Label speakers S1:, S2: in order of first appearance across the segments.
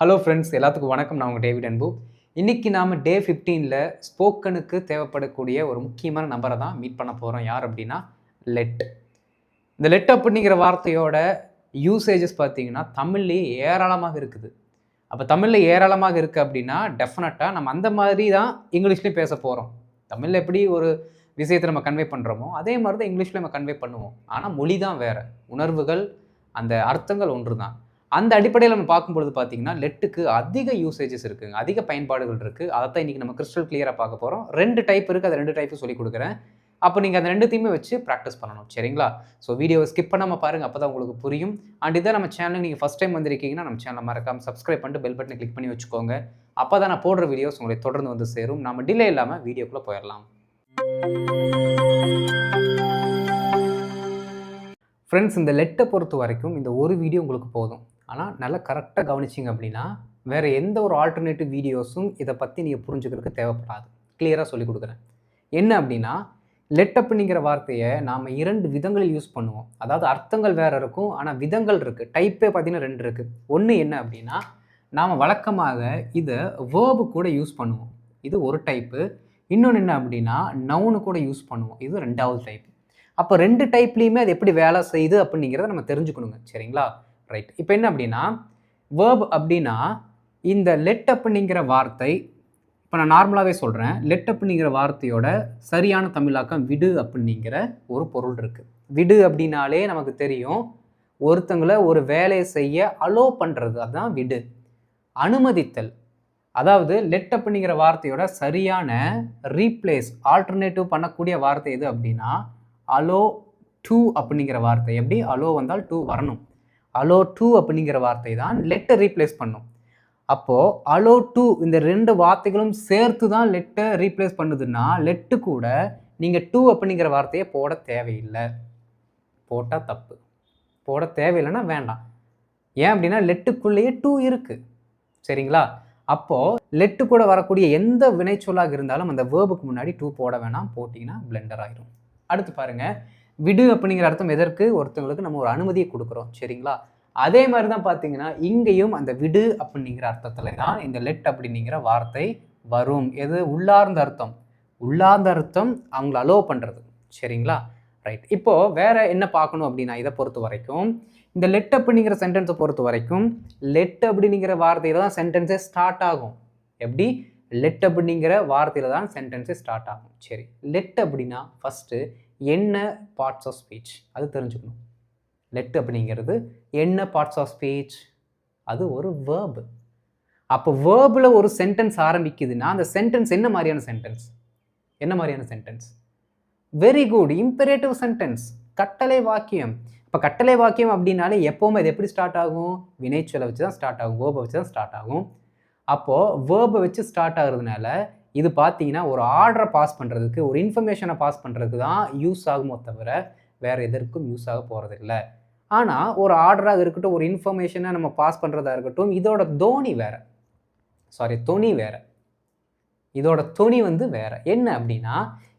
S1: Hello friends, எல்லாத்துக்கும் வணக்கம். நான் உங்கள் டேவிட் அன்பு. இன்றைக்கி நாம் டே 15ல் ஸ்போக்கனுக்கு தேவைப்படக்கூடிய ஒரு முக்கியமான நபரை தான் மீட் பண்ண போகிறோம். யார் அப்படின்னா லெட். இந்த லெட் அப்படிங்கிற வார்த்தையோட யூசேஜஸ் பார்த்தீங்கன்னா தமிழ்லேயே ஏராளமாக இருக்குது. அப்போ தமிழில் ஏராளமாக இருக்குது அப்படின்னா டெஃபினட்டாக நம்ம அந்த மாதிரி தான் இங்கிலீஷ்லேயும் பேச போகிறோம். தமிழில் எப்படி ஒரு விஷயத்தை நம்ம கன்வே பண்ணுறோமோ அதே மாதிரி தான் இங்கிலீஷில் நம்ம கன்வே பண்ணுவோம். ஆனால் மொழி தான் வேறு, உணர்வுகள், அந்த அர்த்தங்கள் ஒன்று தான். அந்த அடிப்படையில் நம்ம பார்க்கும்பொழுது பார்த்தீங்கன்னா லெட்டுக்கு அதிக யூசேஜஸ் இருக்குங்க, அதிக பயன்பாடுகள் இருக்குது. அதை தான் இன்றைக்கி நம்ம கிறிஸ்டல் கிளியராக பார்க்க போகிறோம். 2 டைப் இருக்குது, அது 2 டைப்பு சொல்லிக் கொடுக்குறேன். அப்போ நீங்கள் அந்த 2த்தையுமே வச்சு ப்ராக்டிஸ் பண்ணணும், சரிங்களா? ஸோ வீடியோவை ஸ்கிப் பண்ணாமல் பாருங்கள், அப்போ தான் உங்களுக்கு புரியும். அண்ட் இதை நம்ம சேனலுக்கு நீங்கள் ஃபஸ்ட் டைம் வந்திருக்கீங்கன்னா நம்ம சேனலை மறக்காமல் சப்ஸ்கிரைப் பண்ணிட்டு பெல் பட்டனை கிளிக் பண்ணி வச்சுக்கோங்க. அப்போ தான் நான் போடுற வீடியோஸ் உங்களை தொடர்ந்து வந்து சேரும். நம்ம டிலே இல்லாமல் வீடியோக்குள்ளே போயிடலாம். ஃப்ரெண்ட்ஸ், இந்த லெட்டை பொறுத்த வரைக்கும் இந்த ஒரு வீடியோ உங்களுக்கு போதும். ஆனால் நல்லா கரெக்டாக கவனிச்சிங்க அப்படின்னா வேறு எந்த ஒரு ஆல்டர்னேட்டிவ் வீடியோஸும் இதை பற்றி நீங்கள் புரிஞ்சுக்கிறதுக்கு தேவைப்படாது. கிளியராக சொல்லிக் கொடுக்குறேன். என்ன அப்படின்னா, லெட் அப்படிங்கிற வார்த்தையை நாம் 2 விதங்களில் யூஸ் பண்ணுவோம். அதாவது அர்த்தங்கள் வேறு இருக்கும், ஆனால் விதங்கள் இருக்குது. டைப்பே பார்த்தீங்கன்னா 2 இருக்குது. ஒன்று என்ன அப்படின்னா, நாம் வழக்கமாக இதை வேர்பு கூட யூஸ் பண்ணுவோம். இது ஒரு டைப்பு. இன்னொன்று என்ன அப்படின்னா, நவுனு கூட யூஸ் பண்ணுவோம். இது 2வது டைப்பு. அப்போ 2 டைப்லேயுமே அது எப்படி வேலை செய்யுது அப்படிங்கிறத நம்ம தெரிஞ்சுக்கணுங்க, சரிங்களா? ரைட். இப்போ என்ன அப்படின்னா, வேர்ப் அப்படின்னா இந்த லெட் அப்படிங்கிற வார்த்தை, இப்போ நான் நார்மலாகவே சொல்கிறேன், லெட் அப்படிங்கிற வார்த்தையோட சரியான தமிழாக்கம் விடு அப்படிங்கிற ஒரு பொருள் இருக்குது. விடு அப்படின்னாலே நமக்கு தெரியும், ஒருத்தங்களை ஒரு வேலையை செய்ய அலோ பண்ணுறது, அதுதான் விடு. அனுமதித்தல். அதாவது லெட் அப்படிங்கிற வார்த்தையோட சரியான ரீப்ளேஸ், ஆல்டர்னேட்டிவ் பண்ணக்கூடிய வார்த்தை எது அப்படின்னா அலோ டு அப்படிங்கிற வார்த்தை. எப்படி அலோ வந்தால் டு வரணும். அலோ டு அப்படிங்கிற வார்த்தை தான் லெட்டை ரீப்ளேஸ் பண்ணும். அப்போது அலோ டு இந்த 2 வார்த்தைகளும் சேர்த்து தான் லெட்டை ரீப்ளேஸ் பண்ணுதுன்னா லெட்டு கூட நீங்கள் டு அப்படிங்கிற வார்த்தையை போட தேவையில்லை. போட்டால் தப்பு. போட தேவையில்லைன்னா வேண்டாம். ஏன் அப்படின்னா லெட்டுக்குள்ளேயே டு இருக்குது, சரிங்களா? அப்போது லெட்டு கூட வரக்கூடிய எந்த வினைச்சொல்லாக இருந்தாலும் அந்த வேர்புக்கு முன்னாடி டு போட வேணாம். போட்டிங்கன்னா பிளெண்டர் ஆகிரும். அடுத்து பாருங்கள், விடு அப்படிங்கிற அர்த்தம் எதற்கு? ஒருத்தவங்களுக்கு நம்ம ஒரு அனுமதியை கொடுக்குறோம், சரிங்களா? அதே மாதிரி தான் பார்த்தீங்கன்னா இங்கேயும் அந்த விடு அப்படிங்கிற அர்த்தத்தில் தான் இந்த லெட் அப்படிங்கிற வார்த்தை வரும். எது? உள்ளார்ந்த அர்த்தம். உள்ளார்ந்த அர்த்தம் அவங்கள அலோ பண்ணுறது, சரிங்களா? ரைட். இப்போது வேறு என்ன பார்க்கணும் அப்படின்னா, இதை பொறுத்த வரைக்கும் இந்த லெட் அப்படிங்கிற சென்டென்ஸை பொறுத்த வரைக்கும் லெட் அப்படிங்கிற வார்த்தையில் தான் சென்டென்ஸே ஸ்டார்ட் ஆகும். எப்படி? லெட் அப்படிங்கிற வார்த்தையில் தான் சென்டென்ஸே ஸ்டார்ட் ஆகும். சரி, லெட் அப்படின்னா ஃபஸ்ட்டு என்ன பார்ட்ஸ் ஆஃப் ஸ்பீச் அது தெரிஞ்சுக்கணும். லெட் அப்படிங்கிறது என்ன பார்ட்ஸ் ஆஃப் ஸ்பீச்? அது ஒரு வேர்பு. அப்போ வேர்பில் ஒரு சென்டென்ஸ் ஆரம்பிக்குதுன்னா அந்த சென்டென்ஸ் என்ன மாதிரியான சென்டென்ஸ்? என்ன மாதிரியான சென்டென்ஸ்? வெரி குட், இம்பெரேட்டிவ் சென்டென்ஸ், கட்டளை வாக்கியம். இப்போ கட்டளை வாக்கியம் அப்படின்னாலே எப்போவுமே அது எப்படி ஸ்டார்ட் ஆகும்? வினைச்சொல்லை வச்சு தான் ஸ்டார்ட் ஆகும், வேர்பை வச்சு தான் ஸ்டார்ட் ஆகும். அப்போது வேர்பை வச்சு ஸ்டார்ட் ஆகுறதுனால இது பார்த்தீங்கன்னா ஒரு ஆர்டரை பாஸ் பண்ணுறதுக்கு, ஒரு இன்ஃபர்மேஷனை பாஸ் பண்ணுறதுக்கு தான் யூஸ் ஆகுமோ தவிர வேறு எதற்கும் யூஸ் ஆக போகிறதில்ல. ஆனால் ஒரு ஆர்டராக இருக்கட்டும், ஒரு இன்ஃபர்மேஷனை நம்ம பாஸ் பண்ணுறதா இருக்கட்டும், இதோட தொனி வேறு. தொனி வேறு. இதோட தொனி வேறு. என்ன அப்படின்னா,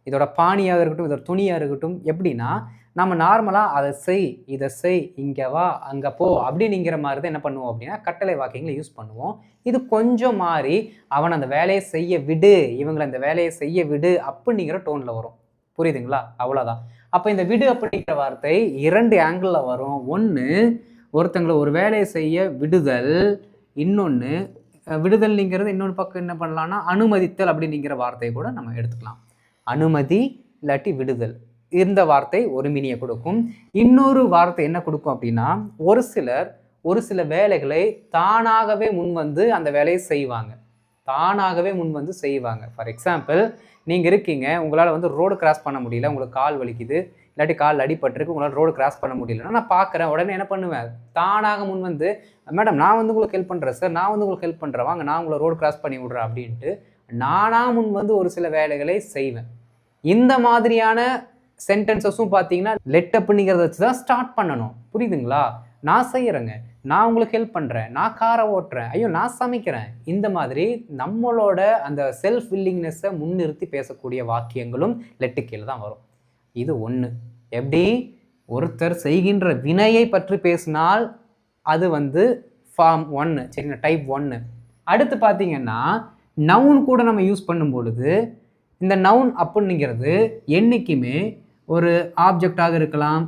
S1: இதோட பாணியாக இருக்கட்டும், இதோட துணியாக இருக்கட்டும், எப்படின்னா நம்ம நார்மலாக அதை செய், இதை செய், இங்கே வா, அங்கே போ அப்படிங்கிற மாதிரி தான் என்ன பண்ணுவோம் அப்படின்னா கட்டளை வாக்கியங்களை யூஸ் பண்ணுவோம். இது கொஞ்சம் மாறி அவன் அந்த வேலையை செய்ய விடு, இவங்களை அந்த வேலையை செய்ய விடு அப்படிங்கிற டோனில் வரும். புரியுதுங்களா? அவ்வளோதான். அப்போ இந்த விடு அப்படிங்கிற வார்த்தை 2 ஆங்கிளில் வரும். ஒன்று ஒருத்தங்களை ஒரு வேலையை செய்ய விடுதல், இன்னொன்று விடுதல்ங்கிறது இன்னொரு பக்கம் என்ன பண்ணலான்னா அனுமதித்தல் அப்படிங்கிற வார்த்தையை கூட நம்ம எடுத்துக்கலாம். அனுமதி இல்லாட்டி விடுதல், இந்த வார்த்தை ஒரு மீனியை கொடுக்கும். இன்னொரு வார்த்தை என்ன கொடுக்கும் அப்படின்னா, ஒரு சில வேலைகளை தானாகவே முன்வந்து அந்த வேலையை செய்வாங்க. தானாகவே முன்வந்து செய்வாங்க. ஃபார் எக்ஸாம்பிள், நீங்கள் இருக்கீங்க, உங்களால் ரோடு கிராஸ் பண்ண முடியல, உங்களுக்கு கால் வலிக்குது, இல்லாட்டி கால் அடிபட்டிருக்கு, உங்களால் ரோடு கிராஸ் பண்ண முடியலன்னா நான் பார்க்குறேன், உடனே என்ன பண்ணுவேன்? தானாக முன் வந்து, மேடம் நான் உங்களுக்கு ஹெல்ப் பண்ணுறேன் சார், நான் உங்களுக்கு ஹெல்ப் பண்ணுறேன், வாங்க நான் உங்களை ரோடு கிராஸ் பண்ணி விட்றேன் அப்படின்ட்டு நானாக முன் வந்து ஒரு சில வேலைகளை செய்வேன். இந்த மாதிரியான சென்டென்சஸும் பார்த்தீங்கன்னா லெட் அப்படிங்கிறத வச்சு தான் ஸ்டார்ட் பண்ணணும். புரியுதுங்களா? நான் செய்கிறேங்க, நான் உங்களுக்கு ஹெல்ப் பண்ணுறேன், நான் காரை ஓட்டுறேன், ஐயோ நான் சமைக்கிறேன். இந்த மாதிரி நம்மளோட அந்த செல்ஃப் வில்லிங்னஸை முன்னிறுத்தி பேசக்கூடிய வாக்கியங்களும் லெட்டு கீழே தான் வரும். இது ஒன்று. எப்படி? ஒருத்தர் செய்கின்ற வினையை பற்றி பேசினால் அது ஃபார்ம் 1 சரிங்களா, டைப் 1. அடுத்து பார்த்தீங்கன்னா நவுன் கூட நம்ம யூஸ் பண்ணும் பொழுது இந்த நவுன் அப்படிங்கிறது என்றைக்குமே ஒரு ஆப்ஜெக்டாக இருக்கலாம்,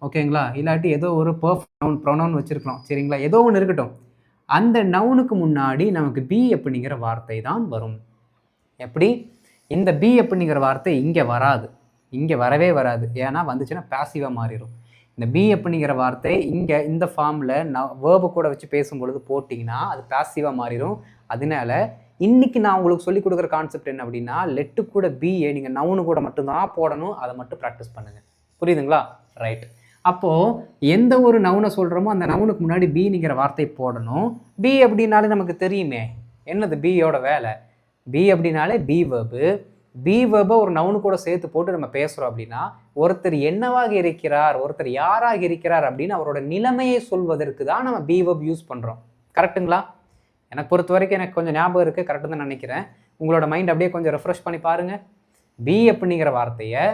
S1: ஓகேங்களா, இல்லாட்டி ஏதோ ஒரு பர்ஃபெக்ட் நவுன் ப்ரொனவுன் வச்சுருக்கலாம் சரிங்களா, ஏதோ ஒன்று இருக்கட்டும். அந்த நவுனுக்கு முன்னாடி நமக்கு பி அப்படிங்கிற வார்த்தை தான் வரும். எப்படி? இந்த பி அப்படிங்கிற வார்த்தை இங்கே வராது, இங்கே வரவே வராது. ஏன்னா வந்துச்சுன்னா பேசிவாக மாறிடும். இந்த பி அப்படிங்கிற வார்த்தை இங்கே இந்த ஃபார்மில் வேர்பு கூட வச்சு பேசும்பொழுது போட்டிங்கன்னா அது பேசிவாக மாறிடும். அதனால இன்றைக்கி நான் உங்களுக்கு சொல்லிக் கொடுக்குற கான்செப்ட் என்ன அப்படின்னா, லெட்டு கூட பிஏ நீங்கள் நவுனு கூட மட்டும்தான் போடணும். அதை மட்டும் ப்ராக்டிஸ் பண்ணுங்கள். புரியுதுங்களா? ரைட். அப்போது எந்த ஒரு நவுனை சொல்கிறோமோ அந்த நவுனுக்கு முன்னாடி பிங்கிற வார்த்தை போடணும். பி அப்படின்னாலே நமக்கு தெரியுமே என்னது பியோட வேலை. பி அப்படின்னாலே பி வேர்பு. பி வேர்பை ஒரு நவுனு கூட சேர்த்து போட்டு நம்ம பேசுகிறோம் அப்படின்னா ஒருத்தர் என்னவாக இருக்கிறார், ஒருத்தர் யாராக இருக்கிறார் அப்படின்னு அவரோட நிலைமையை சொல்வதற்கு தான் நம்ம பி வேர்ப் யூஸ் பண்ணுறோம். கரெக்டுங்களா? எனக்கு பொறுத்த வரைக்கும் எனக்கு கொஞ்சம் ஞாபகம் இருக்குது, கரெக்டு தான் நினைக்கிறேன். உங்களோட மைண்ட் அப்படியே கொஞ்சம் ரெஃப்ரெஷ் பண்ணி பாருங்கள். பி அப்படிங்கிற வார்த்தையை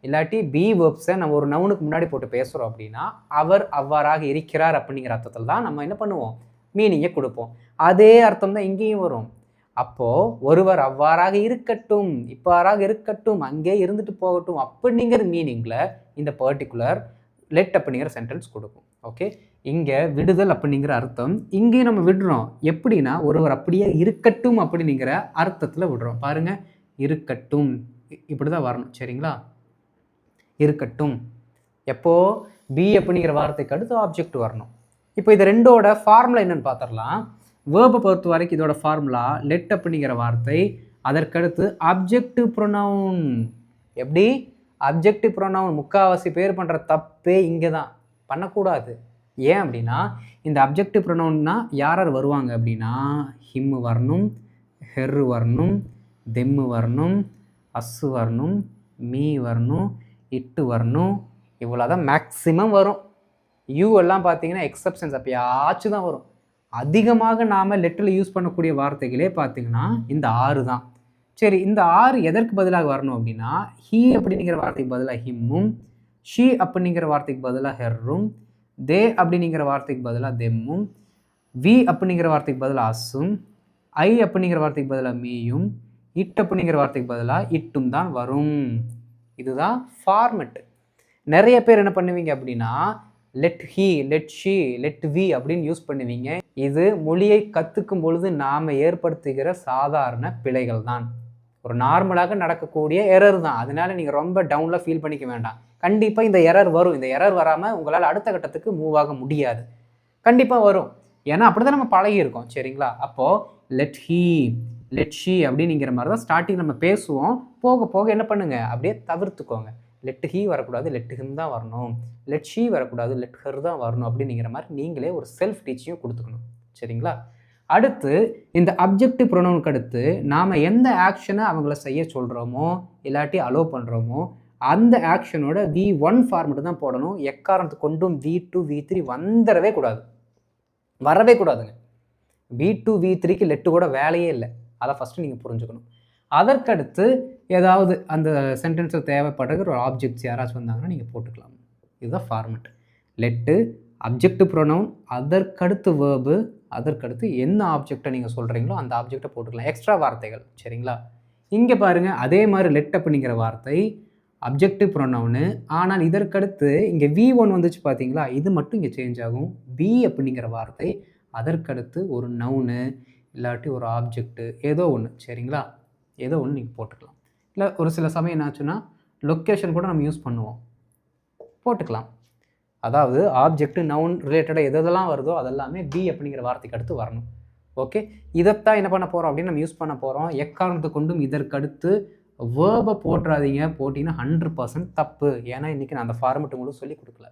S1: இல்லாட்டி பி வேர்ப்ஸை நம்ம ஒரு நவுனுக்கு முன்னாடி போட்டு பேசுகிறோம் அப்படின்னா அவர் அவ்வாறாக இருக்கிறார் அப்படிங்கிற அர்த்தத்தில் தான் நம்ம என்ன பண்ணுவோம், மீனிங்கை கொடுப்போம். அதே அர்த்தம் தான் இங்கேயும் வரும். அப்போது ஒருவர் அவ்வாறாக இருக்கட்டும், இவ்வாறாக இருக்கட்டும், அங்கே இருந்துட்டு போகட்டும் அப்படிங்கிற மீனிங்கில் இந்த பர்டிகுலர் லெட் அப்படிங்கிற சென்டென்ஸ் கொடுக்கும். ஓகே, இங்கே விடுதல் அப்படிங்கிற அர்த்தம் இங்கேயும் நம்ம விடுறோம். எப்படின்னா ஒருவர் அப்படியே இருக்கட்டும் அப்படிங்கிற அர்த்தத்தில் விடுறோம். பாருங்கள், இருக்கட்டும் இப்படி தான் வரணும் சரிங்களா. இருக்கட்டும் எப்போ பி அப்படிங்கிற வார்த்தைக்கு அடுத்து ஆப்ஜெக்ட் வரணும். இப்போ இது ரெண்டோட ஃபார்முலா என்னன்னு பார்த்துடலாம். வேர்பை பொறுத்த வரைக்கும் இதோட ஃபார்முலா லெட் அப்படிங்கிற வார்த்தை, அதற்கடுத்து அப்ஜெக்டிவ் ப்ரொனவுன். எப்படி? அப்ஜெக்டிவ் ப்ரொனவுன் முக்கால்வாசி பேர் பண்ணுற தப்பே இங்கே தான், பண்ணக்கூடாது. ஏன் அப்படின்னா இந்த அப்ஜெக்டிவ் ப்ரொனவுன்னா யார் யார் வருவாங்க அப்படின்னா ஹிம்மு வரணும், ஹெர்ரு வரணும், தெம்மு வரணும், அஸ்ஸு வரணும், மீ வரணும், இட்டு வரணும். இவ்வளோதான் மேக்ஸிமம் வரும். யூ எல்லாம் பார்த்தீங்கன்னா எக்ஸப்ஷன்ஸ் அப்பயாச்சும் தான் வரும். அதிகமாக நாம் லெட்டரில் யூஸ் பண்ணக்கூடிய வார்த்தைகளே பார்த்திங்கன்னா இந்த 6 தான். சரி, இந்த 6 எதற்கு பதிலாக வரணும் அப்படின்னா ஹீ அப்படிங்கிற வார்த்தைக்கு பதிலாக ஹிம்மும், ஷீ அப்படிங்கிற வார்த்தைக்கு பதிலாக ஹெர்ரும், தே அப்படிங்கிற வார்த்தைக்கு பதிலாக தெம்மும், வி அப்படிங்கிற வார்த்தைக்கு பதிலாக அஸ்ஸும், ஐ அப்படிங்கிற வார்த்தைக்கு பதிலாக மீயும், இட் அப்படிங்கிற வார்த்தைக்கு பதிலாக இட்டும் தான் வரும். இதுதான் ஃபார்மெட்டு. நிறைய பேர் என்ன பண்ணுவீங்க அப்படின்னா let he, let she, let we அப்படின்னு யூஸ் பண்ணுவீங்க. இது மொழியை கற்றுக்கும் பொழுது நாம் ஏற்படுத்துகிற சாதாரண பிழைகள் தான், ஒரு நார்மலாக நடக்கக்கூடிய எரர் தான். அதனால நீங்கள் ரொம்ப டவுனில் ஃபீல் பண்ணிக்க வேண்டாம். கண்டிப்பாக இந்த எரர் வரும். இந்த எரர் வராமல் உங்களால் அடுத்த கட்டத்துக்கு மூவ் ஆக முடியாது. கண்டிப்பாக வரும், ஏன்னா அப்படி தான் நம்ம பழகியிருக்கோம் சரிங்களா. அப்போது லெட் ஹீ, லெட் ஷீ அப்படிங்கிற மாதிரி தான் ஸ்டார்டிங் நம்ம பேசுவோம். போக போக என்ன பண்ணுங்கள், அப்படியே தவிர்த்துக்கோங்க. லெட் ஹீ வரக்கூடாது, லெட் ஹிம் தான் வரணும், லெட் ஷீ வரக்கூடாது, லெட் ஹர் தான் வரணும் அப்படிங்கிற மாதிரி நீங்களே ஒரு செல்ஃப் டீச்சிங்கும் கொடுத்துக்கணும் சரிங்களா. அடுத்து இந்த அப்ஜெக்டிவ் ப்ரொனவுனுக்கு அடுத்து நாம் எந்த ஆக்ஷனை அவங்கள செய்ய சொல்கிறோமோ இல்லாட்டி அலோவ் பண்ணுறோமோ அந்த ஆக்ஷனோட V1 ஃபார்மெட்டு தான் போடணும். எக்காரணத்து கொண்டும் V2 V3 வந்துடவே கூடாது, வரவே கூடாதுங்க. V2 V3க்கு லெட்டு கூட வேலையே இல்லை. அதை ஃபஸ்ட்டு நீங்கள் புரிஞ்சுக்கணும். அதற்கடுத்து ஏதாவது அந்த சென்டென்ஸில் தேவைப்படுற ஒரு ஆப்ஜெக்ட்ஸ் யாராச்சும் வந்தாங்கன்னா நீங்கள் போட்டுக்கலாம். இதுதான் ஃபார்மெட். லெட்டு, அப்ஜெக்டிவ் ப்ரொனவுன், அதற்கடுத்து வேர்பு, அதற்கடுத்து என்ன ஆப்ஜெக்டை நீங்கள் சொல்கிறீங்களோ அந்த ஆப்ஜெக்டை போட்டுக்கலாம். எக்ஸ்ட்ரா வார்த்தைகள் சரிங்களா. இங்கே பாருங்கள், அதே மாதிரி லெட் அப்படிங்கிற வார்த்தை அப்ஜெக்டிவ் ப்ரொனவுனு, ஆனால் இதற்கடுத்து இங்கே V1 வந்துச்சு பார்த்தீங்களா, இது மட்டும் இங்கே சேஞ்ச் ஆகும். பி அப்படிங்கிற வார்த்தை அதற்கடுத்து ஒரு நவுனு இல்லாட்டி ஒரு ஆப்ஜெக்ட்டு ஏதோ ஒன்று சரிங்களா, ஏதோ ஒன்று நீங்கள் போட்டுக்கலாம். இல்லை ஒரு சில சமயம் என்னாச்சுன்னா லொக்கேஷன் கூட நம்ம யூஸ் பண்ணுவோம், போட்டுக்கலாம். அதாவது ஆப்ஜெக்ட் நவுன் ரிலேட்டடாக எதெல்லாம் வருதோ அதெல்லாமே பி அப்படிங்கிற வார்த்தைக்கு அடுத்து வரணும். ஓகே, இதைத்தான் என்ன பண்ண போகிறோம் அப்படின்னு நம்ம யூஸ் பண்ண போகிறோம். எக்காரணத்தை கொண்டும் இதற்கடுத்து வேர்பை போட்டுறாதீங்க. போட்டிங்கன்னா 100% தப்பு. ஏன்னா இன்றைக்கி நான் அந்த ஃபார்மெட் உங்களுக்கு சொல்லிக் கொடுக்கல.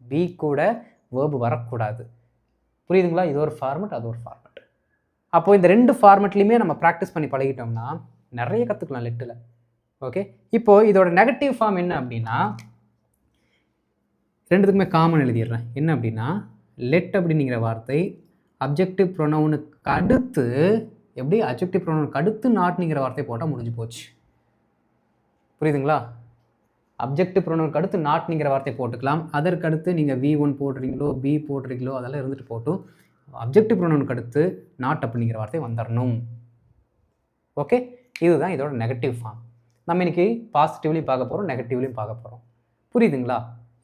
S1: பி கூட வேர்பு வரக்கூடாது. புரியுதுங்களா? இது ஒரு ஃபார்மெட், அது ஒரு ஃபார்மெட். அப்போது இந்த 2 ஃபார்மெட்லேயுமே நம்ம ப்ராக்டிஸ் பண்ணி பழகிட்டோம்னா நிறைய கற்றுக்கலாம் லெட்டில். ஓகே, இப்போது இதோட நெகட்டிவ் ஃபார்ம் என்ன அப்படின்னா ரெண்டுத்துக்குமே காமன் எழுதிடுறேன். என்ன அப்படின்னா லெட் அப்படிங்கிற வார்த்தை அப்ஜெக்டிவ் ப்ரொனவுனுக்கு அடுத்து எப்படி அப்ஜெக்டிவ் ப்ரொனவுனுக்கு அடுத்து நாட்ங்கிற வார்த்தை போட்டால் முடிஞ்சு போச்சு. புரியுதுங்களா? அப்ஜெக்டிவ் ப்ரொனவுனுக்கு அடுத்து நாட்ங்கிற வார்த்தை போட்டுக்கலாம். அதற்கடுத்து நீங்கள் V1 போடுறீங்களோ பி போடுறீங்களோ அதெல்லாம் இருந்துட்டு போட்டும். அப்ஜெக்டிவ் ப்ரொனவுனுக்கு அடுத்து நாட் அப்படிங்கிற வார்த்தை வந்துடணும். ஓகே, இதுதான் இதோட நெகட்டிவ் ஃபார்ம். நம்ம இன்றைக்கி பாசிட்டிவ்லையும் பார்க்க போகிறோம், நெகட்டிவ்லையும் பார்க்க போகிறோம். புரியுதுங்களா?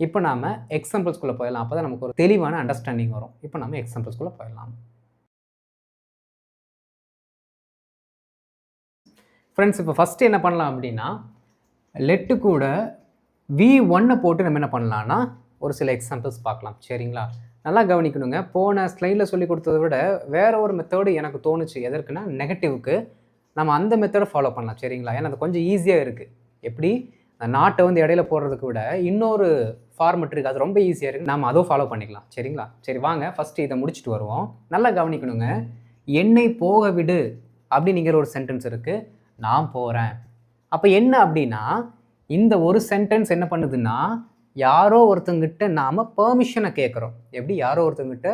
S1: இப்போ நாம் எக்ஸாம்பிள்ஸ்குள்ளே போயிடலாம். அப்போ தான் நமக்கு ஒரு தெளிவான அண்டர்ஸ்டாண்டிங் வரும். இப்போ நம்ம எக்ஸாம்பிள்ஸ்குள்ளே போயிடலாம். ஃப்ரெண்ட்ஸ், இப்போ ஃபஸ்ட்டு என்ன பண்ணலாம் அப்படின்னா, லெட்டு கூட V1 போட்டு நம்ம என்ன பண்ணலான்னா ஒரு சில எக்ஸாம்பிள்ஸ் பார்க்கலாம். சரிங்களா? நல்லா கவனிக்கணுங்க. போன ஸ்லைடில் சொல்லி கொடுத்ததை விட வேற ஒரு மெத்தடு எனக்கு தோணுச்சு. எதற்குன்னா நெகட்டிவ்க்கு நம்ம அந்த மெத்தடை ஃபாலோ பண்ணலாம். சரிங்களா? ஏன்னா அது கொஞ்சம் ஈஸியாக இருக்குது. எப்படி நாட்டை வந்து இடையில போடுறதுக்கு விட இன்னொரு ஃபார்மெட் இருக்குது, அது ரொம்ப ஈஸியாக இருக்குது. நம்ம அதுவும் ஃபாலோ பண்ணிக்கலாம். சரிங்களா? சரி வாங்க ஃபஸ்ட்டு இதை முடிச்சுட்டு வருவோம். நல்லா கவனிக்கணுங்க. என்னை போக விடு அப்படிங்கிற ஒரு சென்டென்ஸ் இருக்குது. நான் போகிறேன். அப்போ என்ன அப்படின்னா இந்த ஒரு சென்டென்ஸ் என்ன பண்ணுதுன்னா யாரோ ஒருத்தங்கிட்ட நாம் பெர்மிஷனை கேட்குறோம். எப்படி யாரோ ஒருத்தங்கிட்ட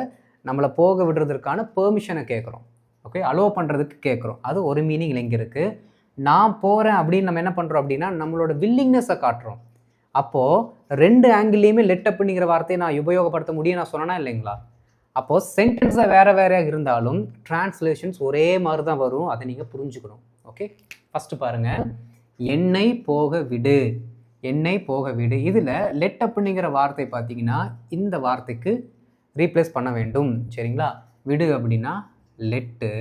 S1: நம்மளை போக விடுறதுக்கான பெர்மிஷனை கேட்குறோம். ஓகே, அலோவ் பண்ணுறதுக்கு கேட்குறோம். அது ஒரு மீனிங் இங்கே இருக்குது. நான் போகிறேன் அப்படின்னு நம்ம என்ன பண்ணுறோம் அப்படின்னா நம்மளோட வில்லிங்னஸை காட்டுறோம். அப்போது ரெண்டு ஆங்கிள்லேயுமே லெட் அப்படிங்கிற வார்த்தையை நான் உபயோகப்படுத்த முடியும் நான் சொன்னேன்னா இல்லைங்களா? அப்போது சென்டென்ஸை வேறு வேறையாக இருந்தாலும் டிரான்ஸ்லேஷன்ஸ் ஒரே மாதிரி தான் வரும். அதை நீங்கள் புரிஞ்சுக்கணும். ஓகே, ஃபஸ்ட்டு பாருங்கள். என்னை போக விடு, என்னை போக விடு. இதில் லெட் அப்படிங்கிற வார்த்தை பார்த்தீங்கன்னா இந்த வார்த்தைக்கு ரீப்ளேஸ் பண்ண வேண்டும். சரிங்களா? விடு அப்படின்னா லெட்டு,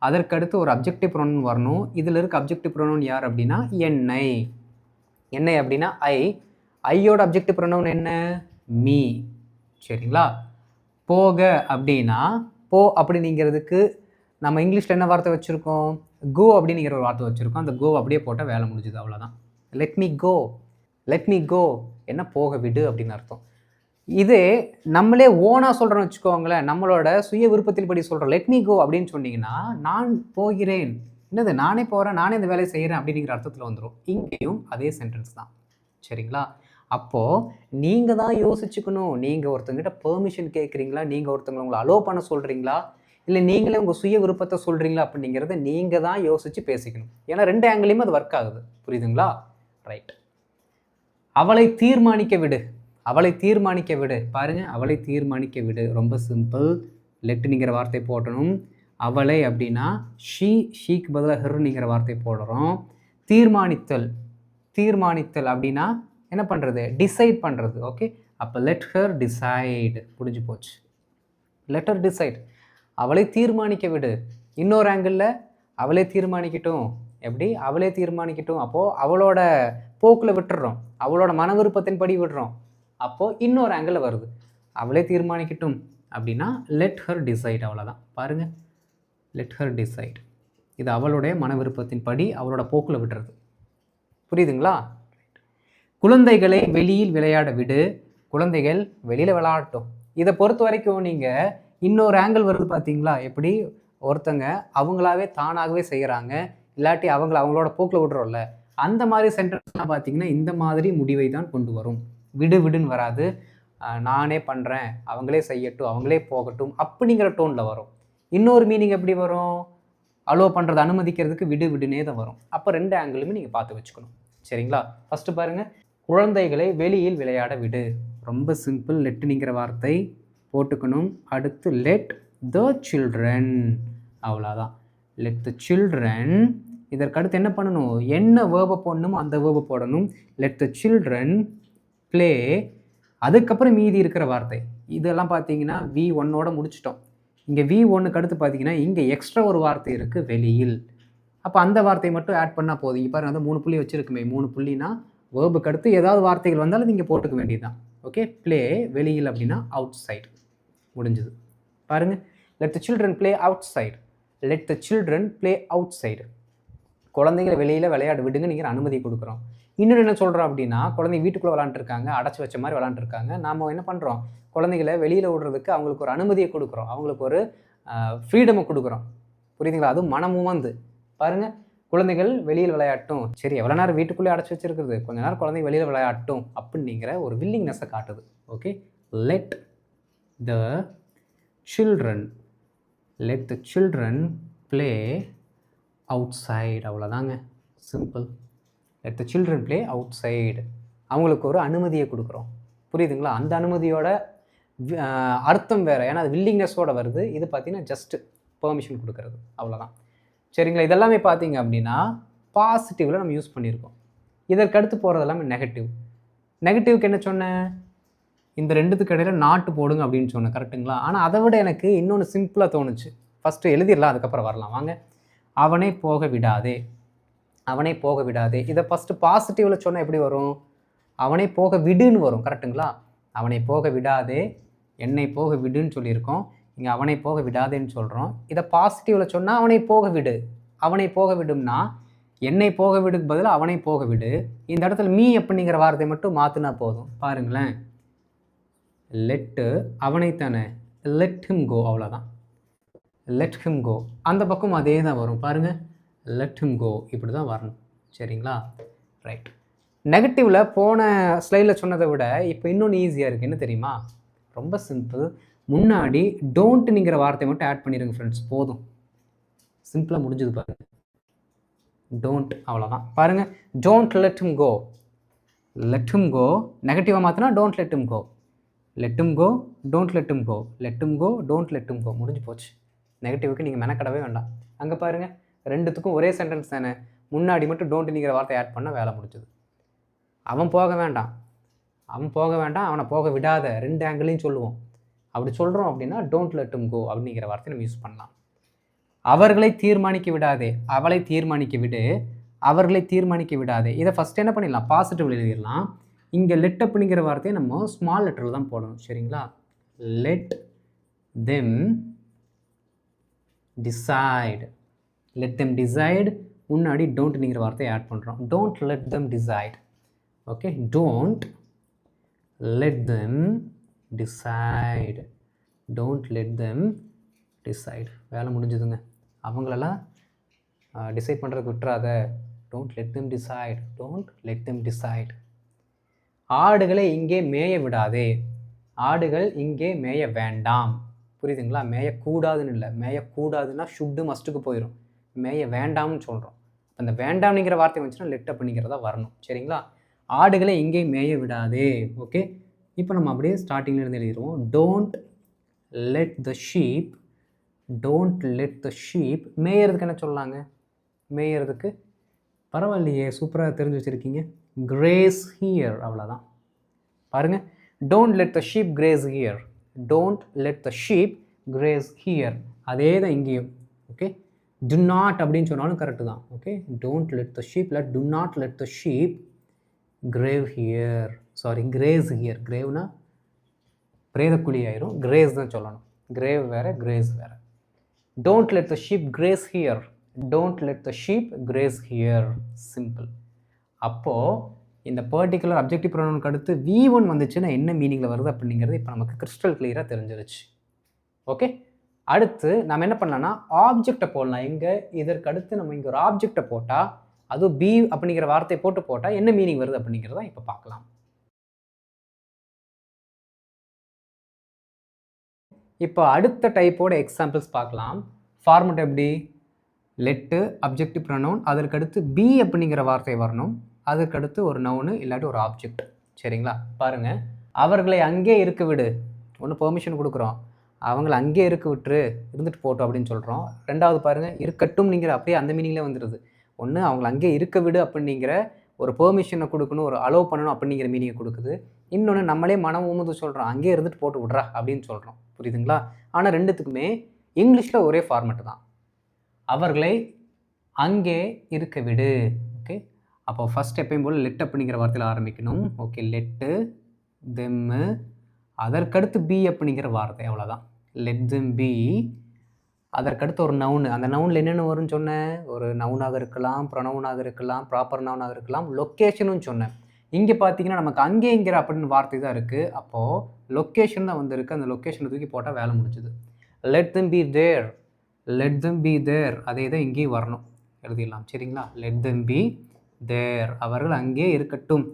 S1: அதற்கடுத்து ஒரு அப்ஜெக்டிவ் ப்ரொனவுன் வரணும். இதில் இருக்க அப்ஜெக்டிவ் ப்ரொனவுன் யார் அப்படின்னா என்னை. என்னை அப்படின்னா ஐயோட அப்ஜெக்டிவ் ப்ரொனவுன் என்ன? மீ. சரிங்களா? போக அப்படின்னா போ அப்படிங்கிறதுக்கு நம்ம இங்கிலீஷில் என்ன வார்த்தை வச்சுருக்கோம்? கோ அப்படிங்கிற ஒரு வார்த்தை வச்சுருக்கோம். அந்த கோ அப்படியே போட்டால் வேலை முடிஞ்சுது, அவ்வளோதான். Let me go, let me go என்ன போக விடு அப்படின்னு அர்த்தம். இதே நம்மளே ஓனாக சொல்கிறோன்னு வச்சுக்கோங்களேன், நம்மளோட சுய விருப்பத்தின் படி சொல்கிறோம் லெட் மீ கோ அப்படின்னு சொன்னீங்கன்னா நான் போகிறேன், என்னது நானே போகிறேன், நானே இந்த வேலையை செய்கிறேன் அப்படிங்கிற அர்த்தத்தில் வந்துடும். இங்கேயும் அதே சென்டென்ஸ் தான். சரிங்களா? அப்போது நீங்கள் தான் யோசிச்சுக்கணும். நீங்கள் ஒருத்தங்கிட்ட பெர்மிஷன் கேட்குறீங்களா, நீங்கள் ஒருத்தங்களை உங்களை அலோவ் பண்ண சொல்கிறீங்களா, இல்லை நீங்களே உங்கள் சுய விருப்பத்தை சொல்கிறீங்களா அப்படிங்கிறத நீங்கள் தான் யோசித்து பேசிக்கணும். ஏன்னா ரெண்டு ஆங்கிலையும் அது ஒர்க் ஆகுது. புரியுதுங்களா? ரைட். அவளை தீர்மானிக்க விடு, அவளை தீர்மானிக்க விடு. பாருங்கள், அவளை தீர்மானிக்க விடு ரொம்ப சிம்பிள். லெட்டுங்கிற வார்த்தை போடணும். அவளை அப்படின்னா ஷீக்கு பதிலாக ஹெர்னுங்கிற வார்த்தை போடுறோம். தீர்மானித்தல், தீர்மானித்தல் அப்படின்னா என்ன பண்ணுறது? டிசைட் பண்ணுறது. ஓகே, அப்போ லெட் ஹர் டிசைட். புரிஞ்சு போச்சு. லெட் ஹர் டிசைட், அவளை தீர்மானிக்க விடு. இன்னொரு ஆங்கிளில் அவளே தீர்மானிக்கட்டும். எப்படி? அவளே தீர்மானிக்கட்டும். அப்போது அவளோட போக்கில் விட்டுடுறோம், அவளோட மன விருப்பத்தின் படி விடுறோம். அப்போது இன்னொரு ஆங்கிளில் வருது, அவளே தீர்மானிக்கட்டும் அப்படின்னா லெட் ஹர் டிசைட். அவ்வளோதான். பாருங்கள், லெட் ஹர் டிசைட். இது அவளுடைய மன விருப்பத்தின் படி அவளோட போக்கில் விடுறது. புரியுதுங்களா? குழந்தைகளை வெளியில் விளையாட விடு. குழந்தைகள் வெளியில் விளையாடட்டும். இதை பொறுத்த வரைக்கும் நீங்கள் இன்னொரு ஆங்கிள் வருது பார்த்தீங்களா? எப்படி ஒருத்தங்க அவங்களாவே தானாகவே செய்கிறாங்க, இல்லாட்டி அவங்களோட போக்கில் விடுறோம்ல, அந்த மாதிரி சென்டென்ஸ்லாம் பார்த்தீங்கன்னா இந்த மாதிரி முடிவை தான் கொண்டு வரும். விடு விடுன்னு வராது. நானே பண்ணுறேன், அவங்களே செய்யட்டும், அவங்களே போகட்டும் அப்படிங்கிற டோனில் வரும். இன்னொரு மீனிங் எப்படி வரும்? அலோவ் பண்ணுறது, அனுமதிக்கிறதுக்கு விடு விடுனே தான் வரும். அப்போ ரெண்டு ஆங்கிளுமே நீங்கள் பார்த்து வச்சுக்கணும். சரிங்களா? ஃபஸ்ட்டு பாருங்கள், குழந்தைகளை வெளியில் விளையாட விடு. ரொம்ப சிம்பிள். லெட்டுங்கிற வார்த்தை போட்டுக்கணும். அடுத்து லெட் த சில்ட்ரன். அவ்வளோதான். Let the children. இதற்கடுத்து என்ன பண்ணணும்? என்ன வேர்பை போடணுமோ அந்த வேர்பை போடணும். Let the children play. அதுக்கப்புறம் மீதி இருக்கிற வார்த்தை இதெல்லாம் பார்த்தீங்கன்னா V1ஓட முடிச்சிட்டோம். இங்கே V1க்கு அடுத்து பார்த்தீங்கன்னா இங்கே எக்ஸ்ட்ரா ஒரு வார்த்தை இருக்குது, வெளியில். அப்போ அந்த வார்த்தையை மட்டும் ஆட் பண்ணால் போதும். இப்போ பாருங்கள், அந்த 3 புள்ளி வச்சுருக்குமே, 3 புள்ளினா வேர்புக்கு அடுத்து ஏதாவது வார்த்தைகள் வந்தாலும் நீங்கள் போட்டுக்க வேண்டியது தான். ஓகே, ப்ளே வெளியில் அப்படின்னா அவுட் சைடு. முடிஞ்சது. பாருங்கள், let the children play out side. Let the children play out side. குழந்தைங்களை வெளியில் விளையாட விடுங்க, நீங்கள் அனுமதி கொடுக்குறோம். இன்னொன்று என்ன சொல்கிறோம் அப்படின்னா, குழந்தைங்க வீட்டுக்குள்ளே விளாண்டுருக்காங்க, அடைச்சி வச்ச மாதிரி விளாண்டுருக்காங்க. நாம் என்ன பண்ணுறோம்? குழந்தைகளை வெளியில் விடுறதுக்கு அவங்களுக்கு ஒரு அனுமதியை கொடுக்குறோம், அவங்களுக்கு ஒரு ஃப்ரீடமை கொடுக்குறோம். புரியுதுங்களா? அதுவும் மனமும் வந்து பாருங்கள், குழந்தைகள் வெளியில் விளையாட்டும். சரி, எவ்வளோ நேரம் வீட்டுக்குள்ளே அடைச்சி வச்சுருக்குது, கொஞ்ச நேரம் குழந்தைங்க வெளியில் விளையாட்டும் அப்படிங்கிற ஒரு வில்லிங்னஸை காட்டுது. Okay, let the children, let the children play outside. அவ்வளோதாங்க, simple. Let the children play outside. அவங்களுக்கு ஒரு அனுமதியை கொடுக்குறோம். புரியுதுங்களா? அந்த அனுமதியோட அர்த்தம் வேறு. ஏன்னா அது வில்லிங்னஸோட வருது. இது பார்த்தீங்கன்னா ஜஸ்ட்டு பெர்மிஷன் கொடுக்கறது அவ்வளோதான். சரிங்களா? இதெல்லாமே பார்த்தீங்க அப்படின்னா பாசிட்டிவில் நம்ம யூஸ் பண்ணியிருக்கோம். இதற்கடுத்து போகிறது எல்லாமே நெகட்டிவ். நெகட்டிவ்க்கு என்ன சொன்னேன்? இந்த 2த்துக்கு இடையில நாட்டு போடுங்க அப்படின்னு சொன்னேன். கரெக்டுங்களா? ஆனால் அதை விட எனக்கு இன்னொன்று சிம்பிளாக தோணுச்சு. ஃபஸ்ட்டு எழுதிடலாம், அதுக்கப்புறம் வரலாம் வாங்க. அவனை போக விடாதே. அவனை போக விடாதே. இதை ஃபஸ்ட்டு பாசிட்டிவில் சொன்னால் எப்படி வரும்? அவனை போக விடுன்னு வரும். கரெக்டுங்களா? அவனை போக விடாதே, என்னை போக விடுன்னு சொல்லியிருக்கோம். இங்கே அவனை போக விடாதேன்னு சொல்கிறோம். இதை பாசிட்டிவில் சொன்னால் அவனை போக விடு. அவனை போக விடும்னா என்னை போக விடுக்கு பதிலாக அவனை போக விடு. இந்த இடத்துல மீ அப்படிங்கிற வார்த்தையை மட்டும் மாற்றினா போதும். பாருங்களேன், லெட்டு அவனைத்தானே, லெட் ஹிம் கோ, அவ்வளோதான். Let him go. அந்த பக்கம் அதே தான் வரும் பாருங்கள், லெட் ஹிம் கோ, இப்படி தான் வரணும். சரிங்களா? ரைட். நெகட்டிவில் போன ஸ்லைடில் சொன்னதை விட இப்போ இன்னொன்று ஈஸியாக இருக்குது. என்ன தெரியுமா? ரொம்ப சிம்பிள். முன்னாடி டோன்ட்டுங்கிற வார்த்தையை மட்டும் ஆட் பண்ணிடுங்க ஃப்ரெண்ட்ஸ், போதும். சிம்பிளாக முடிஞ்சது பாருங்கள். டோன்ட், அவ்வளோதான். பாருங்கள், don't let him go. Let him go நெகட்டிவாக மாற்றினா don't let him go. Let him go, don't let him go. Let him go, don't let him go. முடிஞ்சு போச்சு. நெகட்டிவுக்கு நீங்கள் மெனக்கடவே வேண்டாம். அங்கே பாருங்கள், ரெண்டுத்துக்கும் ஒரே சென்டென்ஸ் தானே. முன்னாடி மட்டும் டோன்ட்டுங்கிற வார்த்தை ஆட் பண்ணால் வேலை முடிஞ்சது. அவன் போக வேண்டாம், அவன் போக வேண்டாம், அவனை போக விடாத, 2 ஆங்கிளையும் சொல்லுவோம். அப்படி சொல்கிறோம் அப்படின்னா டோன்ட் லெட் ஹிம் கோ அப்படிங்கிற வார்த்தையை நம்ம யூஸ் பண்ணலாம். அவர்களை தீர்மானிக்க விடாதே, அவளை தீர்மானிக்க விடு, அவர்களை தீர்மானிக்க விடாதே. இதை ஃபஸ்ட்டு என்ன பண்ணிடலாம்? பாசிட்டிவ் எழுதிடலாம். இங்கே லெட் அப்படிங்கிற வார்த்தையை நம்ம ஸ்மால் லெட்டரில் தான் போடணும். சரிங்களா? Let them decide. Let them decide முன்னாடி டோன்ட்ங்கிற வார்த்தையை ஆட் பண்ணுறோம். Don't let them decide. Okay, don't let them decide. Don't let them decide. வேலை முடிஞ்சதுங்க. அவங்களெல்லாம் டிசைட் பண்ணுறதுக்கு விட்டுறாத. Don't let them decide. Don't let them decide. ஆடுகளை இங்கே மேய விடாதே. ஆடுகள் இங்கே மேய வேண்டாம். புரியுதுங்களா? மேயக்கூடாதுன்னு இல்லை, மேயக்கூடாதுன்னா ஷுட்டு மஸ்ட்டுக்கு போயிடும். மேய வேண்டாம்னு சொல்கிறோம். அந்த வேண்டாம்ங்கிற வார்த்தை வந்துச்சுன்னா லெட் அப்படிங்கிறதா வரணும். சரிங்களா? ஆடுகளை இங்கே மேய விடாதே. ஓகே, இப்போ நம்ம அப்படியே ஸ்டார்டிங்லேருந்து எழுதிடுவோம். Don't let the sheep. Don't let the sheep. மேயறதுக்கு என்ன சொல்லலாங்க? மேயறதுக்கு பரவாயில்லையே, சூப்பராக தெரிஞ்சு வச்சுருக்கீங்க. கிரேஸ் ஹியர், அவ்வளோதான். பாருங்கள், don't let the sheep graze here. Don't let the sheep graze here. அதே தான் இங்கேயும். ஓகே, டு நாட் அப்படின்னு சொன்னாலும் கரெக்டு தான். Okay, don't let the sheep, let do not let the sheep grave here. Sorry, graze here. கிரேவ்னா பிரேதக்குழி ஆயிரும், graze தான் சொல்லணும். கிரேவ் வேறு, கிரேஸ் வேறு. Don't let the sheep graze here. Don't let the sheep graze here. Simple. அப்போது இந்த particular objective ப்ரொனவுனுக்கு அடுத்து V1 வந்துச்சுன்னா என்ன மீனிங்கில் வருது அப்படிங்கிறது இப்போ நமக்கு கிறிஸ்டல் கிளியராக தெரிஞ்சிருச்சு. ஓகே, அடுத்து நம்ம என்ன பண்ணலாம்னா ஆப்ஜெக்டை போடலாம். இங்கே இதற்கு அடுத்து நம்ம இங்கே ஒரு ஆப்ஜெக்டை போட்டால், அதுவும் பி அப்படிங்கிற வார்த்தையை போட்டால் என்ன மீனிங் வருது அப்படிங்கிறத இப்போ பார்க்கலாம். இப்போ அடுத்த டைப்போட எக்ஸாம்பிள்ஸ் பார்க்கலாம். ஃபார்மெட் எப்படி? லெட்டு அப்ஜெக்டிவ் ப்ரொனவுன், அதற்கடுத்து பி அப்படிங்கிற வார்த்தை வரணும், அதற்கடுத்து ஒரு நவுனு இல்லாட்டி ஒரு ஆப்ஜெக்ட். சரிங்களா? பாருங்கள், அவர்களை அங்கே இருக்க விடு. ஒன்று பெர்மிஷன் கொடுக்குறோம், அவங்கள அங்கே இருக்க விட்டுரு, இருந்துட்டு போட்டோம் அப்படின்னு சொல்கிறோம். ரெண்டாவது பாருங்கள், இருக்கட்டும் நீங்கிற அப்படியே அந்த மீனிங்லேயே வந்துடுது. ஒன்று அவங்கள அங்கே இருக்க விடு அப்படிங்கிற ஒரு பெர்மிஷனை கொடுக்கணும், ஒரு அலோவ் பண்ணணும் அப்படிங்கிற மீனிங்கை கொடுக்குது. இன்னொன்று நம்மளே மனம் ஊமுது சொல்கிறோம், அங்கே இருந்துட்டு போட்டு விட்றா அப்படின்னு சொல்கிறோம். புரியுதுங்களா? ஆனால் ரெண்டுத்துக்குமே இங்கிலீஷில் ஒரே ஃபார்மெட்டு தான். அவர்களை அங்கே இருக்க விடு. ஓகே, அப்போ ஃபஸ்ட் எப்பயும் போல் லெட் அப்படிங்கிற வார்த்தையில் ஆரம்பிக்கணும். ஓகே, லெட்டு தெம்மு, அதற்கடுத்து பி அப்படிங்கிற வார்த்தை, அவ்வளோதான். லெட் தெம் பி, அதற்கடுத்து ஒரு நவுனு. அந்த நவுனில் என்னென்ன வரும்னு சொன்னேன்? ஒரு நவுனாக இருக்கலாம், ப்ரொனவுனாக இருக்கலாம், ப்ராப்பர் நவுனாக இருக்கலாம், லொக்கேஷனும் சொன்னேன். இங்கே பார்த்தீங்கன்னா நமக்கு அங்கேங்கிற அப்படின்னு வார்த்தை தான் இருக்குது. அப்போது லொக்கேஷன் தான் வந்துருக்கு. அந்த லொக்கேஷனை தூக்கி போட்டால் வேலை முடிச்சுது. Let them be there. Let them be there, அதே தான் இங்கேயும் வரணும், எழுதிடலாம். சரிங்களா? லெட் தெம் பி தேர், அவர்கள் அங்கே இருக்கட்டும்,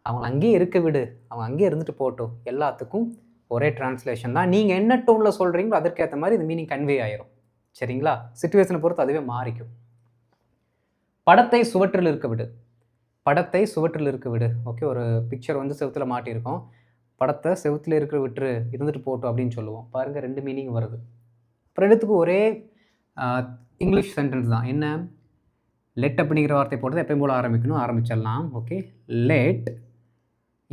S1: அவங்க அங்கேயே இருக்க விடு, அவங்க அங்கேயே இருந்துட்டு போட்டோம். எல்லாத்துக்கும் ஒரே டிரான்ஸ்லேஷன் தான். நீங்கள் என்ன டோனில் சொல்கிறீங்களோ அதற்கேற்ற மாதிரி இந்த மீனிங் கன்வே ஆயிரும். சரிங்களா? சிச்சுவேஷனை பொறுத்து அதுவே மாறிக்கும். படத்தை சுவற்றில் இருக்க விடு. படத்தை சுவற்றில் இருக்க விடு. ஓகே, ஒரு பிக்சர் வந்து செவுத்தில் மாட்டியிருக்கோம். படத்தை செவுத்துல இருக்கிற விட்டுரு, இருந்துட்டு போட்டோம் அப்படின்னு சொல்லுவோம். பாருங்கள் 2 மீனிங் வருது. அப்புறம் ரெண்டுத்துக்கும் ஒரே இங்கிலீஷ் சென்டென்ஸ் தான். என்ன? லெட் அப்படிங்கிற வார்த்தை போட்டது எப்பயும் போல் ஆரம்பிக்கணும். ஆரம்பிச்சிடலாம். ஓகே, லெட்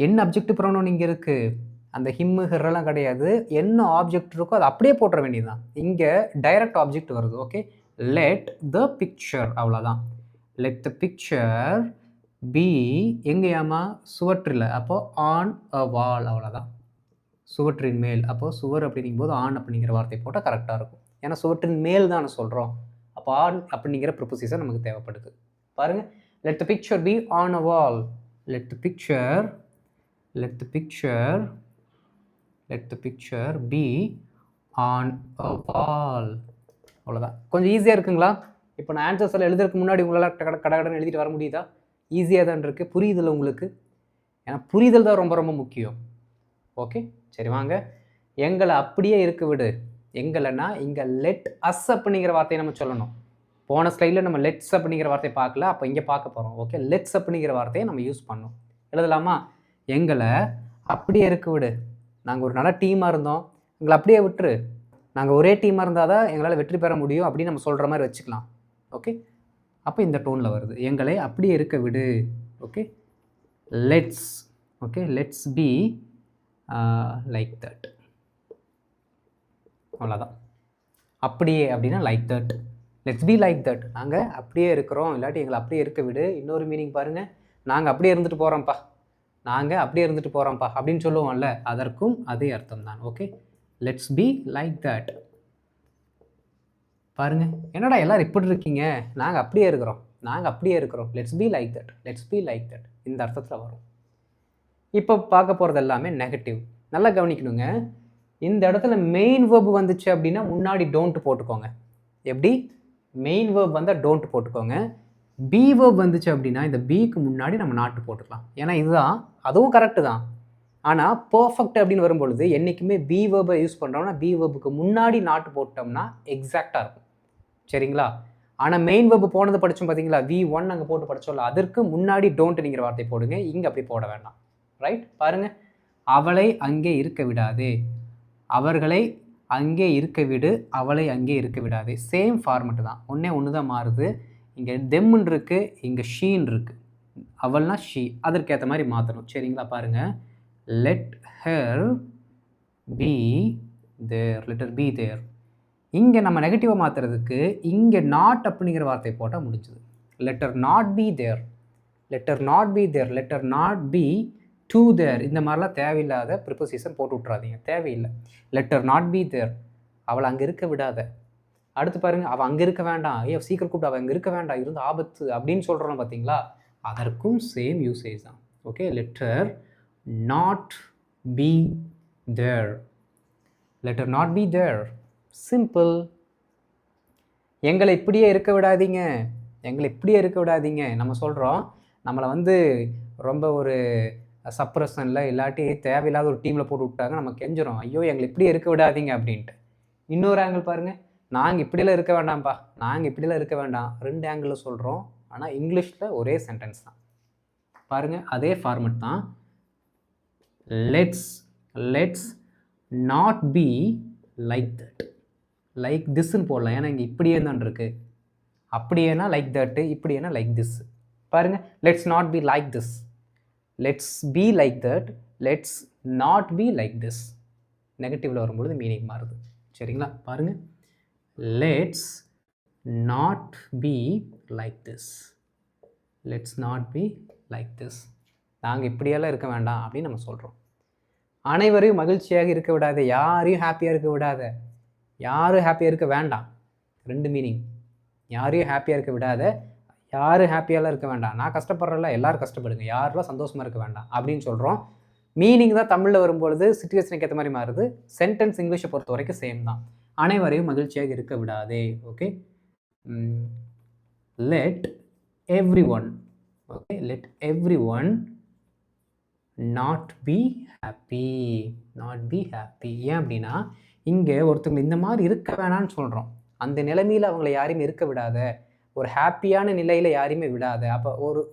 S1: என்ன அப்ஜெக்டிவ் ப்ரொனவுன் இங்கே இருக்குது? அந்த ஹிம்மு ஹெர்ரெல்லாம் கிடையாது. என்ன ஆப்ஜெக்ட் இருக்கோ அதை அப்படியே போட்டுற வேண்டியதுதான். இங்கே டைரக்ட் ஆப்ஜெக்ட் வருது. ஓகே, லெட் த பிக்சர், அவ்வளோதான். லெட் த பிக்சர் பி எங்கேயாமா? சுவற்றில். அப்போது ஆன் அ வால், அவ்வளோதான். சுவற்றின் மேல். அப்போது சுவர் அப்படிங்கும்போது ஆன் அப்படிங்கிற வார்த்தை போட்டால் கரெக்டாக இருக்கும். ஏன்னா சுவற்றின் மேல் தான் சொல்கிறோம். அப்போ ஆன் அப்படிங்கிற ப்ரிப்போசிஷன் நமக்கு தேவைப்படுது. பாருங்கள், let the picture be on a wall. Let the picture be on a wall. அவ்வளோதான். கொஞ்சம் ஈஸியாக இருக்குங்களா? இப்போ நான் ஆன்சர்ஸ் எல்லாம் எழுதுறதுக்கு முன்னாடி உங்களால் கடகடன்னு எழுதிட்டு வர முடியுதா? ஈஸியாக தான் இருக்குது. புரியுதில்ல உங்களுக்கு? ஏன்னா புரிதல் தான் ரொம்ப ரொம்ப முக்கியம். ஓகே, சரி வாங்க. எங்களை அப்படியே இருக்க விடு. எங்களைன்னா இங்கே லெட் அஸ் அப்படிங்கிற வார்த்தையை நம்ம சொல்லணும். போன ஸ்லைடில் நம்ம லெட்ஸ் அப்படிங்கிற வார்த்தையை பார்க்கல, அப்போ இங்கே பார்க்க போகிறோம். ஓகே, லெட்ஸ் அப்படிங்கிற வார்த்தையை நம்ம யூஸ் பண்ணோம். எழுதலாமா? எங்களை அப்படியே இருக்க விடு. நாங்கள் ஒரு நல்ல டீமாக இருந்தோம், எங்களை அப்படியே விட்டுரு. நாங்கள் ஒரே டீமாக இருந்தால் தான் எங்களால் வெற்றி பெற முடியும் அப்படின்னு நம்ம சொல்கிற மாதிரி வச்சுக்கலாம். ஓகே, அப்போ இந்த டோனில் வருது. எங்களை அப்படியே இருக்க விடு. Okay, let's. Okay, let's be like that. அவ்வளோதான். அப்படியே அப்படின்னா like that. Let's be like that. நாங்கள் அப்படியே இருக்கிறோம், இல்லாட்டி எங்களை அப்படியே இருக்க விடு. இன்னொரு மீனிங் பாருங்கள், நாங்கள் அப்படியே இருந்துட்டு போகிறோம்ப்பா, நாங்கள் அப்படியே இருந்துட்டு போகிறோம்ப்பா அப்படின்னு சொல்லுவோம்ல, அதற்கும் அதே அர்த்தம் தான். Okay, let's be like that. பாருங்கள், என்னடா எல்லோரும் இப்படி இருக்கீங்க? நாங்கள் அப்படியே இருக்கிறோம். Let's be like that. இந்த அர்த்தத்தில் வரும். இப்போ பார்க்க போகிறது எல்லாமே நெகட்டிவ். நல்லா கவனிக்கணுங்க. இந்த இடத்துல மெயின் வேர்பு வந்துச்சு அப்படின்னா முன்னாடி டோன்ட் போட்டுக்கோங்க. எப்படி? மெயின் வேர்ப் வந்தால் டோன்ட் போட்டுக்கோங்க. பி வேர்ப் வந்துச்சு அப்படின்னா இந்த பிக்கு முன்னாடி நம்ம நாட்டு போட்டுக்கலாம். ஏன்னா இதுதான், அதுவும் கரெக்டு தான். ஆனால் பர்ஃபெக்ட் அப்படின்னு வரும்பொழுது என்றைக்குமே பி வேர்பை யூஸ் பண்ணுறோம்னா பி வேர்புக்கு முன்னாடி நாட்டு போட்டோம்னா எக்ஸாக்டாக இருக்கும். சரிங்களா? ஆனால் மெயின் வேர்பு போனது படித்தோம் பார்த்தீங்களா? V1 அங்கே போட்டு படித்தோம்ல, அதற்கு முன்னாடி டோன்ட்டுங்கிற வார்த்தை போடுங்க. இங்கே அப்படி போட வேண்டாம். ரைட்? பாருங்கள், அவளை அங்கே இருக்க விடாதே, அவர்களை அங்கே இருக்க விடு, அவளை அங்கே இருக்க விடாதே. சேம் ஃபார்மெட்டு தான், ஒன்று தான் மாறுது. இங்கே தெம்முன்னு இருக்குது, இங்கே ஷீன் இருக்குது. அவள்னா ஷீ, அதற்கேற்ற மாதிரி மாற்றணும். சரிங்களா? பாருங்கள், let her be there, let her be there. இங்கே நம்ம நெகட்டிவாக மாற்றுறதுக்கு இங்கே நாட் அப்படிங்கிற வார்த்தை போட்டால் முடிஞ்சுது. Let her not be there, let her not be to there. இந்த மாதிரிலாம் தேவையில்லாத ப்ரிப்போசிஷன் போட்டு விட்றாதீங்க, தேவையில்லை. லெட்டர் நாட் பி தேர், அவளை அங்கே இருக்க விடாத. அடுத்து பாருங்கள், அவள் அங்கே இருக்க வேண்டாம், சீக்கிரம் கூப்பிட்டு அவள் அங்கே இருக்க வேண்டாம், இருந்து ஆபத்து அப்படின்னு சொல்கிறோம் பார்த்தீங்களா? அதற்கும் சேம் யூசேஜ் தான். Okay, let her not be there, let her not be there. Simple. எங்களை இப்படியே இருக்க விடாதீங்க, நம்ம சொல்கிறோம். நம்மளை ரொம்ப ஒரு சப்ரஷனில் இல்லாட்டி தேவையில்லாத ஒரு டீமில் போட்டு விட்டாங்க, நம்ம கெஞ்சிரும், ஐயோ எங்களை இப்படியே இருக்க விடாதீங்க அப்படின்ட்டு. இன்னொரு ஆங்கிள் பாருங்கள், நாங்கள் இப்படிலாம் இருக்க வேண்டாம்ப்பா, நாங்கள் இப்படிலாம் இருக்க வேண்டாம். 2 ஆங்கிளில் சொல்கிறோம், ஆனால் இங்கிலீஷில் ஒரே சென்டென்ஸ் தான். பாருங்கள், அதே ஃபார்மெட் தான். Let's not be like that. Like திஸ்ன்னு போடலாம், ஏன்னா இங்கே இப்படியே தான் இருக்குது. அப்படியேனா லைக் தட்டு, இப்படியேனா லைக் திஸ். பாருங்கள், let's not be like this, let's be like that, let's not be like this. நெகட்டிவில் வரும்பொழுது மீனிங் மாறுது. சரிங்களா? பாருங்கள், let's not be like this, let's not be like this. நாங்கள் இப்படியெல்லாம் இருக்க வேண்டாம் அப்படின்னு நம்ம சொல்கிறோம். அனைவரையும் மகிழ்ச்சியாக இருக்க விடாத, யாரையும் ஹாப்பியாக இருக்க விடாத, யாரும் ஹாப்பியாக இருக்க வேண்டாம். 2 மீனிங். யாரையும் ஹாப்பியாக இருக்க விடாத, யாரும் ஹாப்பியாலாம் இருக்க வேண்டாம். நான் கஷ்டப்படுறல, எல்லோரும் கஷ்டப்படுங்க, யாரெல்லாம் சந்தோஷமாக இருக்க வேண்டாம் அப்படின்னு சொல்கிறோம். மீனிங் தான் தமிழில் வரும்பொழுது சிச்சுவேஷனுக்கு ஏற்ற மாதிரி மாறுது. சென்டென்ஸ் இங்கிலீஷை பொறுத்த வரைக்கும் சேம் தான். அனைவரையும் மகிழ்ச்சியாக இருக்க விடாதே. Okay, let every one, okay, let every one not be happy, ஏன் அப்படின்னா இங்கே ஒருத்தவங்க இந்த மாதிரி இருக்க வேணான்னு சொல்கிறோம். அந்த நிலைமையில் அவங்கள யாரையுமே இருக்க விடாத, ஒரு ஹாப்பியான நிலையில் யாரையுமே விடாத. அப்போ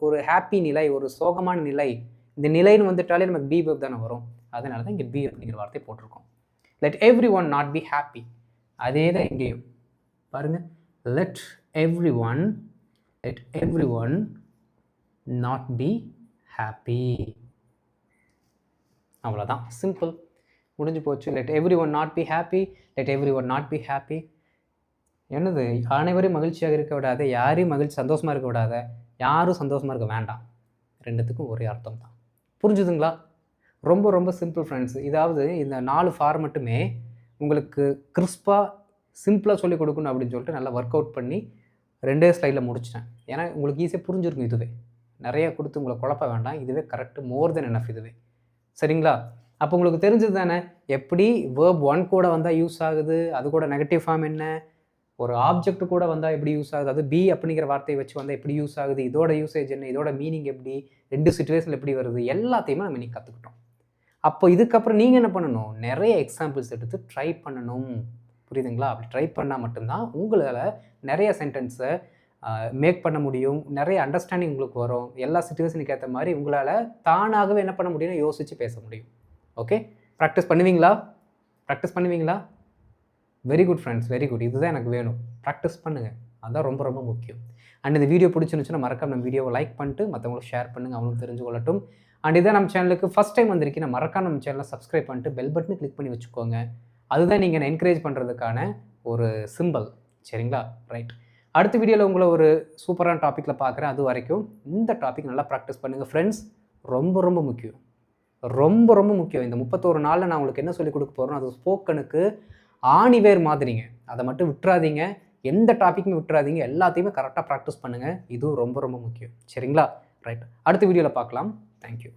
S1: ஒரு ஹாப்பி நிலை, ஒரு சோகமான நிலை, இந்த நிலைன்னு வந்துட்டாலே நமக்கு பி வேர்ப் தானே வரும். அதனால தான் இங்கே பி அப்படிங்கிற வார்த்தை போட்டிருக்கோம். Let every one not be happy, அதே தான் இங்கேயும் பாருங்கள். Let every one not be happy. அவ்வளோதான், சிம்பிள், முடிஞ்சு போச்சு. Let every one not be happy, let every one not be happy. என்னது, அனைவரும் மகிழ்ச்சியாக இருக்க விடாத, யாரையும் சந்தோஷமாக இருக்க விடாத, யாரும் சந்தோஷமாக இருக்க வேண்டாம். ரெண்டுத்துக்கும் ஒரே அர்த்தம் தான். புரிஞ்சுதுங்களா? ரொம்ப ரொம்ப சிம்பிள் ஃப்ரெண்ட்ஸ். இதாவது இந்த 4 ஃபார்மெட்டுமே உங்களுக்கு கிறிஸ்பாக சிம்பிளாக சொல்லிக் கொடுக்கணும் அப்படின்னு சொல்லிட்டு நல்லா ஒர்க் அவுட் பண்ணி 2 ஸ்லைடில் முடிச்சிட்டேன். ஏன்னா உங்களுக்கு ஈஸியாக புரிஞ்சிருக்கும். இதுவே நிறைய கொடுத்து உங்களை குழப்ப வேண்டாம். இதுவே கரெக்டு, மோர் தென் எனஃப் இதுவே. சரிங்களா? அப்போ உங்களுக்கு தெரிஞ்சது தானே எப்படி வேர்ப் 1 கூட வந்தால் யூஸ் ஆகுது, அது கூட நெகட்டிவ் ஃபார்ம் என்ன, ஒரு ஆப்ஜெக்ட் கூட வந்தால் எப்படி யூஸ் ஆகுது, அது பி அப்படிங்கிற வார்த்தையை வச்சு வந்தால் எப்படி யூஸ் ஆகுது, இதோட யூசேஜ் என்ன, இதோட மீனிங் எப்படி, 2 சிச்சுவேஷனில் எப்படி வருது, எல்லாத்தையுமே நம்ம இன்னைக்கு கற்றுக்கிட்டோம். அப்போ இதுக்கப்புறம் நீங்கள் என்ன பண்ணணும், நிறைய எக்ஸாம்பிள்ஸ் எடுத்து ட்ரை பண்ணணும். புரியுதுங்களா? அப்படி ட்ரை பண்ணால் மட்டும்தான் உங்களால் நிறைய சென்டென்ஸை மேக் பண்ண முடியும், நிறைய அண்டர்ஸ்டாண்டிங் உங்களுக்கு வரும். எல்லா சிச்சுவேஷனுக்கு ஏற்ற மாதிரி உங்களால் தானாகவே என்ன பண்ண முடியும்னு யோசித்து பேச முடியும். ஓகே, ப்ராக்டிஸ் பண்ணுவீங்களா? Very good friends, very good. இதுதான் எனக்கு வேணும். ப்ராக்டிஸ் பண்ணுங்கள், அதுதான் ரொம்ப ரொம்ப முக்கியம். அண்ட் இந்த வீடியோ பிடிச்சிருந்துச்சுன்னா மறக்காம நம்ம வீடியோவை லைக் பண்ணிட்டு மற்றவங்களுக்கு ஷேர் பண்ணுங்கள், அவங்களும் தெரிஞ்சு கொள்ளட்டும். அண்ட் இதான் நம்ம சேனலுக்கு ஃபஸ்ட் டைம் வந்திருக்கீங்க, மறக்காம நம்ம சேனலை சப்ஸ்கிரைப் பண்ணிட்டு பெல் பட்டனை கிளிக் பண்ணி வச்சுக்கோங்க. அதுதான் நீங்கள் என்கரேஜ் பண்ணுறதுக்கான ஒரு சிம்பிள். சரிங்களா? ரைட். அடுத்த வீடியோவில் உங்களை ஒரு சூப்பரான டாப்பிக்கில் பார்க்குறேன். அது வரைக்கும் இந்த டாபிக் நல்லா ப்ராக்டிஸ் பண்ணுங்கள் ஃப்ரெண்ட்ஸ். ரொம்ப ரொம்ப முக்கியம், ரொம்ப ரொம்ப முக்கியம். இந்த 31 நாளில் நான் உங்களுக்கு என்ன சொல்லிக் கொடுக்க போகிறேன், அது ஸ்போக்கனுக்கு ஆணிவேர் மாதிரிங்க. அதை மட்டும் விட்டுறாதீங்க, எந்த டாப்பிக்குமே விட்டுறாதீங்க, எல்லாத்தையுமே கரெக்டாக ப்ராக்டிஸ் பண்ணுங்கள். இதுவும் ரொம்ப ரொம்ப முக்கியம். சரிங்களா? ரைட், அடுத்த வீடியோவில் பார்க்கலாம். தேங்க்யூ.